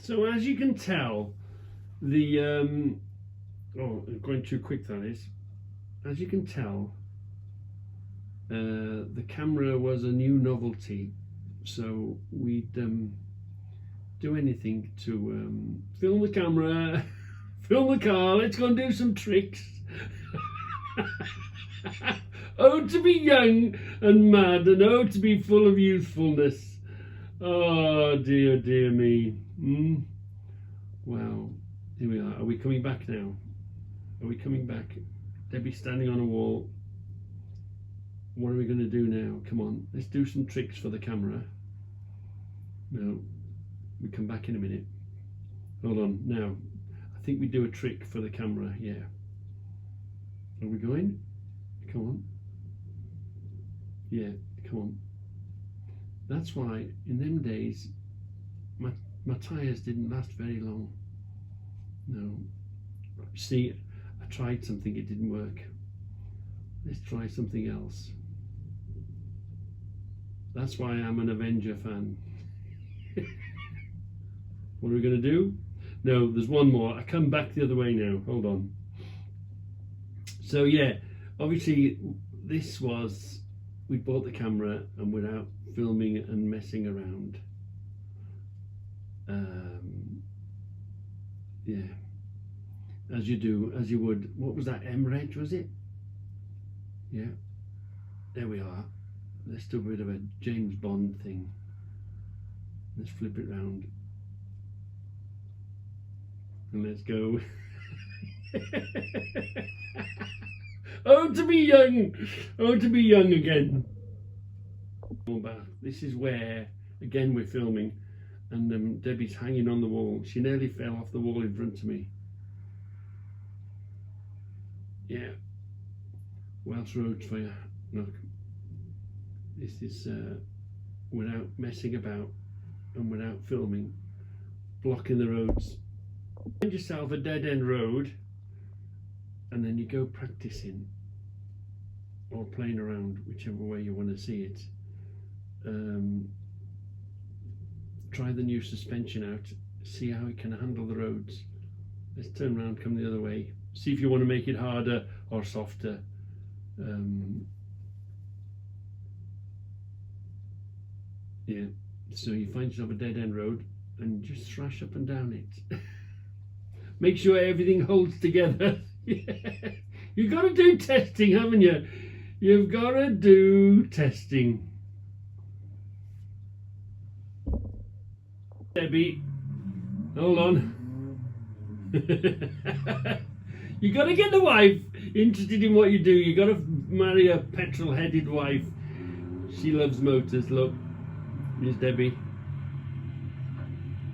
So as you can tell, the oh, I'm going too quick, that is. As you can tell, the camera was a new novelty, so we'd do anything to film the camera, film the car. Let's go and do some tricks. Oh, to be young and mad, and oh, to be full of youthfulness. Oh, dear, dear me. Well, here we are. Are we coming back now? Are we coming back? Debbie's standing on a wall. What are we going to do now? Come on, let's do some tricks for the camera. No, we come back in a minute. Hold on, now. I think we do a trick for the camera, yeah. Are we going? Come on. Yeah, come on. That's why in them days my tyres didn't last very long. No. See, I tried something, it didn't work. Let's try something else. That's why I'm an Avenger fan. What are we going to do? No, there's one more. I come back the other way now. Hold on. So yeah, obviously this was, we bought the camera and we're out filming and messing around. Yeah, as you do, as you would. What was that, M-Reg, was it? Yeah, there we are. Let's do a bit of a James Bond thing. Let's flip it round. And let's go. Oh, to be young! Oh, to be young again. This is where, again, we're filming, and Debbie's hanging on the wall. She nearly fell off the wall in front of me. Yeah. Welsh Roads for you. Look. This is without messing about and without filming, blocking the roads. Find yourself a dead-end road, and then you go practicing or playing around, whichever way you want to see it. Try the new suspension out, see how it can handle the roads. Let's turn around, come the other way. See if you want to make it harder or softer. Yeah, so you find yourself a dead-end road and just thrash up and down it. Make sure everything holds together. You've got to do testing, haven't you? You've got to do testing. Debbie, hold on. You got to get the wife interested in what you do. You got to marry a petrol-headed wife. She loves motors. Look, here's Debbie.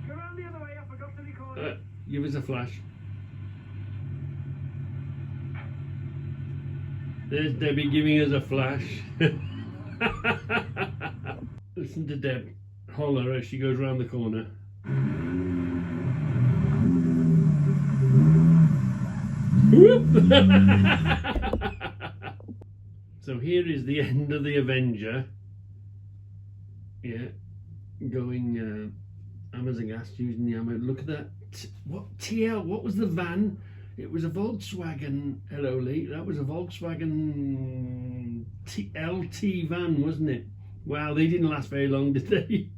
Go round the other way. I forgot to record. Give us a flash. There's Debbie giving us a flash. Listen to Deb holler as she goes round the corner. So here is the end of the Avenger. Yeah, going Amazon gas, using the Amazon. Look at that. What TL? What was the van? It was a Volkswagen. Hello, Lee. That was a Volkswagen LT van, wasn't it? Wow, they didn't last very long, did they?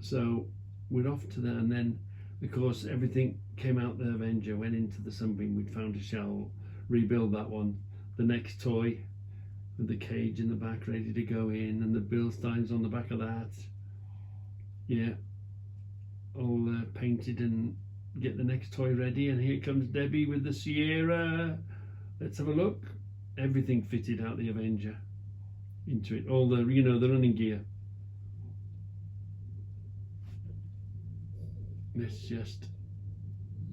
So we're off to there, and then, of course, everything came out. The Avenger went into the Sunbeam. We'd found a shell, rebuild that one. The next toy with the cage in the back, ready to go in, and the Bilsteins on the back of that. Yeah, all painted, and get the next toy ready. And here comes Debbie with the Sierra. Let's have a look. Everything fitted out the Avenger into it. All the, you know, the running gear. Let's just,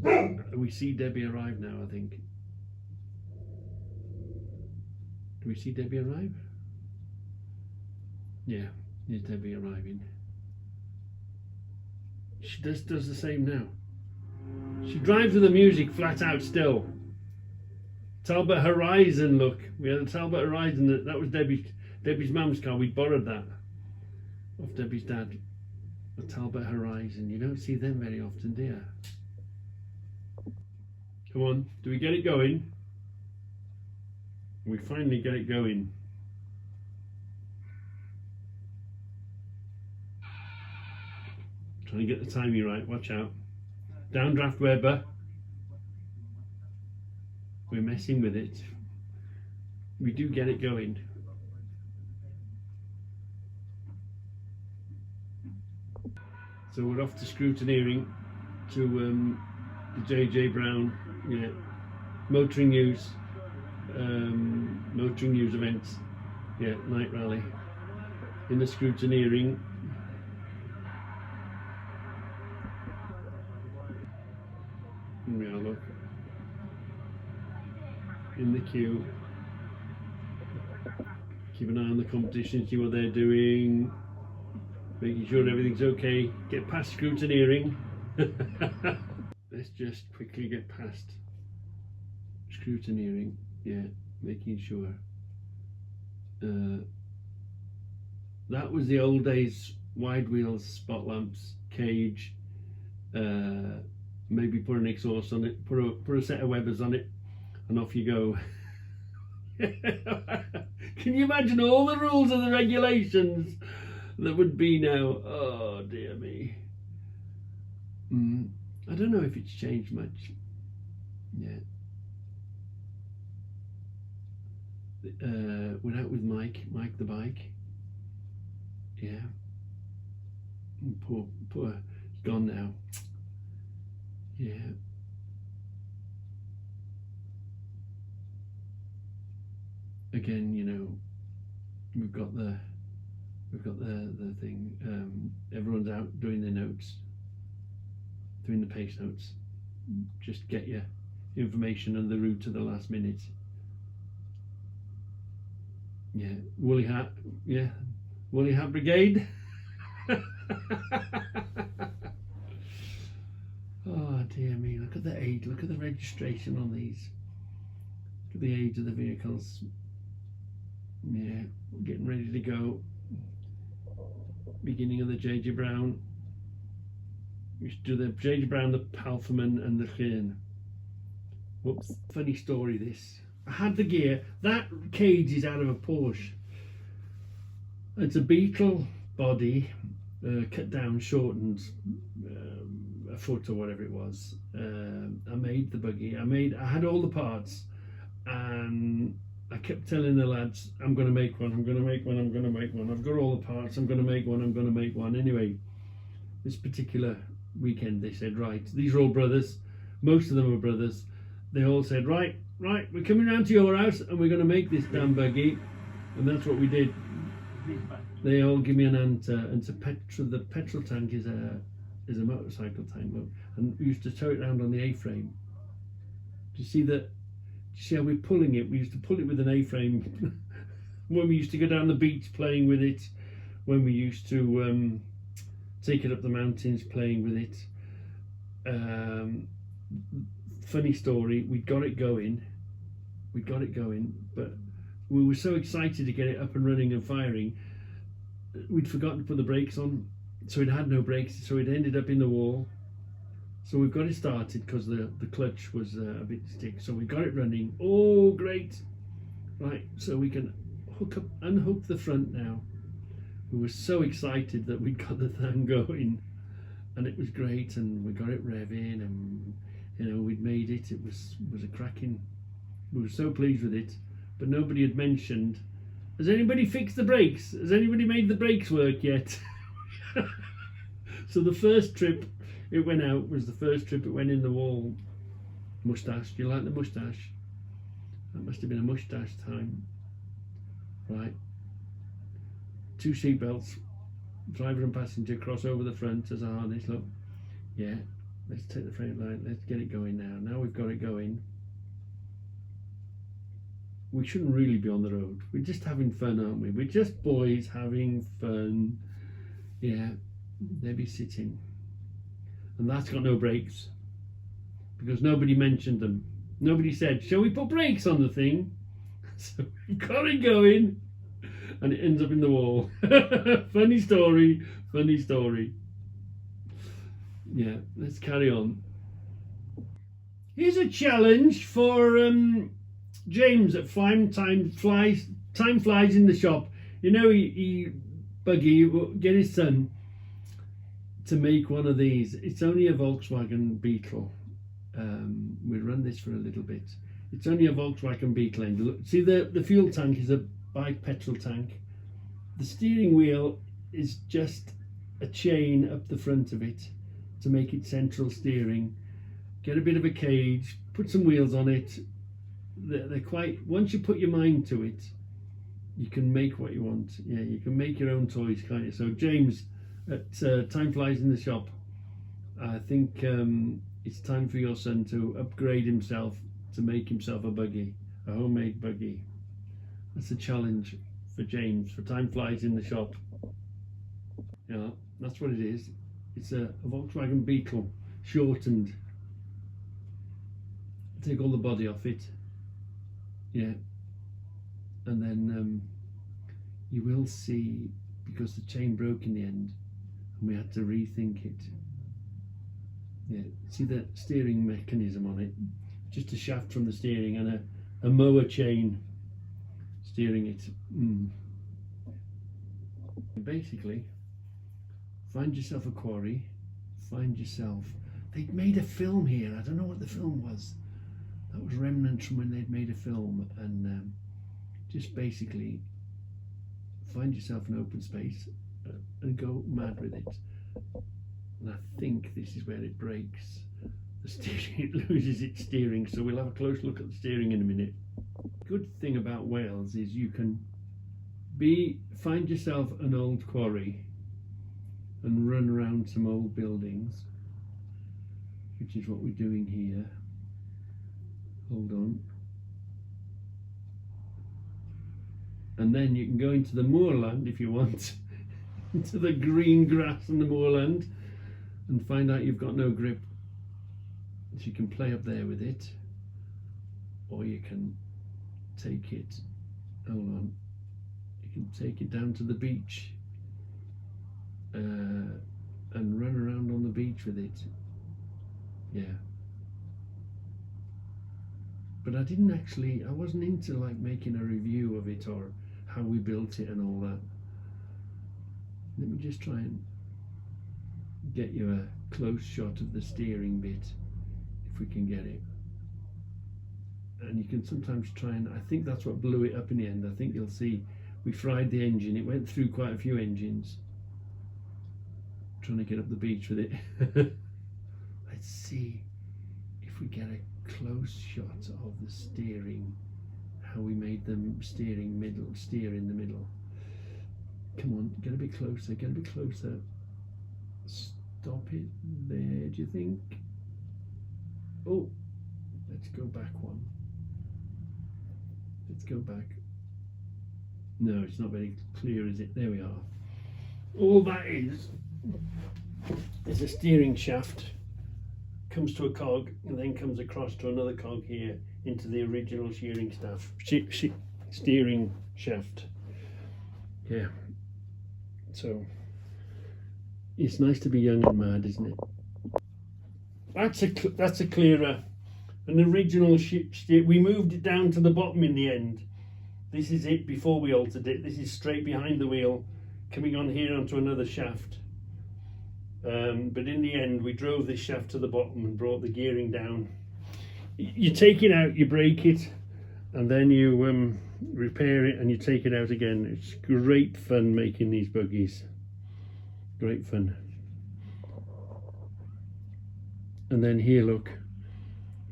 we see Debbie arrive now, I think. Do we see Debbie arrive? Yeah, here's Debbie arriving. She does the same now. She drives with the music flat out still. Talbot Horizon, look. We had a Talbot Horizon. That was Debbie's mum's car. We borrowed that off Debbie's dad. a Talbot Horizon. You don't see them very often, do you? Come on, do we get it going? We finally get it going. Trying to get the timing right, watch out. Downdraft Weber. We're messing with it. We do get it going. So we're off to scrutineering to the JJ Brown, yeah, motoring news events, yeah, night rally. In the scrutineering. Yeah, look. In the queue. Keep an eye on the competition, see what they're doing. Making sure everything's okay. Get past scrutineering. Let's just quickly get past scrutineering. Yeah, making sure. That was the old days. Wide wheels, spot lamps, cage. Maybe put an exhaust on it. Put a set of Webers on it, and off you go. Can you imagine all the rules and the regulations that would be now? Oh dear me. I don't know if it's changed much. Yeah. We're out with Mike the bike. Yeah. Poor, he's gone now. Yeah. Again, you know, we've got the thing. Everyone's out doing their notes, doing the pace notes. Just get your information and the route to the last minute. Yeah, Woolly Hat. Yeah, Woolly Hat Brigade. Oh dear me! Look at the age. Look at the registration on these. Look at the age of the vehicles. Yeah, getting ready to go. Beginning of the JJ Brown. We should do the JJ Brown, the Palferman, and the Llyn. Whoops! Funny story. This. I had the gear. That cage is out of a Porsche. It's a Beetle body, cut down, shortened a foot or whatever it was. I made the buggy. I had all the parts, and I kept telling the lads, I'm going to make one, I'm going to make one, I'm going to make one. I've got all the parts, I'm going to make one, I'm going to make one. Anyway, this particular weekend they said, right, these are all brothers. Most of them are brothers. They all said, right, we're coming round to your house and we're going to make this damn buggy. And that's what we did. They all give me an answer. And the petrol tank is a motorcycle tank, look. And we used to tow it around on the A-frame. Do you see that? See how we're pulling it? We used to pull it with an A-frame when we used to go down the beach playing with it, when we used to take it up the mountains playing with it. Funny story, we got it going, but we were so excited to get it up and running and firing, we'd forgotten to put the brakes on, so it had no brakes, so it ended up in the wall. So we've got it started because the clutch was a bit stick. So we got it running. Oh, great. Right, so we can unhook the front now. We were so excited that we got the thing going. And it was great, and we got it revving, and you know, we'd made it. It was a cracking. We were so pleased with it. But nobody had mentioned, has anybody fixed the brakes? Has anybody made the brakes work yet? So the first trip it went out was the first trip it went in the wall. Moustache, do you like the moustache? That must have been a moustache time. Right. 2 seat belts, driver and passenger cross over the front as a harness, look. Yeah, let's take the front line, let's get it going now. Now we've got it going. We shouldn't really be on the road. We're just having fun, aren't we? We're just boys having fun. Yeah, they'll be sitting. And that's got no brakes because nobody mentioned them. Nobody said, shall we put brakes on the thing? So we got it going and it ends up in the wall. Funny story. Yeah, let's carry on. Here's a challenge for James at Time Flies in the Shop. You know, Buggy will get his son to make one of these. It's only a Volkswagen Beetle. We'll run this for a little bit. It's only a Volkswagen Beetle engine. Look, see, the fuel tank is a bi-petrol tank. The steering wheel is just a chain up the front of it to make it central steering. Get a bit of a cage, put some wheels on it. They're quite, once you put your mind to it, you can make what you want. Yeah, you can make your own toys, can't you? So James at Time Flies in the Shop, I think it's time for your son to upgrade himself to make himself a buggy, a homemade buggy. That's a challenge for James for Time Flies in the Shop. Yeah, that's what it is. It's a Volkswagen Beetle, shortened. Take all the body off it. Yeah, and then you will see, because the chain broke in the end and we had to rethink it. Yeah, see the steering mechanism on it, just a shaft from the steering and a mower chain steering it. Basically, find yourself a quarry, they'd made a film here. I don't know what the film was. That was remnants from when they'd made a film, and just basically find yourself an open space and go mad with it. And I think this is where it breaks. The steering, it loses its steering, so we'll have a close look at the steering in a minute. Good thing about Wales is you can find yourself an old quarry and run around some old buildings, which is what we're doing here. Hold on. And then you can go into the moorland if you want, into the green grass and the moorland, and find out you've got no grip. So you can play up there with it, or you can take it, hold on, you can take it down to the beach and run around on the beach with it. Yeah. But I wasn't into like making a review of it or how we built it and all that. Let me just try and get you a close shot of the steering bit, if we can get it. And you can sometimes try and, I think that's what blew it up in the end. I think you'll see we fried the engine. It went through quite a few engines. Trying to get up the beach with it. Let's see if we get a close shot of the steering, how we made them steer in the middle. Come on, get a bit closer, stop it there, do you think? Oh, let's go back one. Let's go back. No, it's not very clear, is it? There we are. All that is a steering shaft, comes to a cog and then comes across to another cog here into the original steering shaft. Yeah, so it's nice to be young and mad, isn't it? That's a clearer, an original we moved it down to the bottom in the end. This is it before we altered it. This is straight behind the wheel, coming on here onto another shaft. But in the end, we drove this shaft to the bottom and brought the gearing down. You take it out, you break it, and then you repair it and you take it out again. It's great fun making these buggies. Great fun. And then here, look,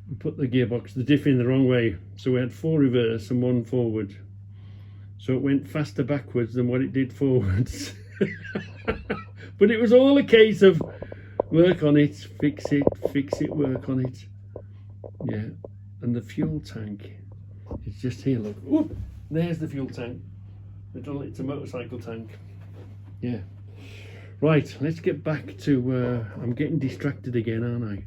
we put the gearbox, the diff in the wrong way. So we had 4 reverse and 1 forward. So it went faster backwards than what it did forwards. But it was all a case of work on it, fix it, work on it. Yeah, and the fuel tank is just here, look. Oop, there's the fuel tank. It's a motorcycle tank. Yeah. Right, let's get back to, I'm getting distracted again, aren't I?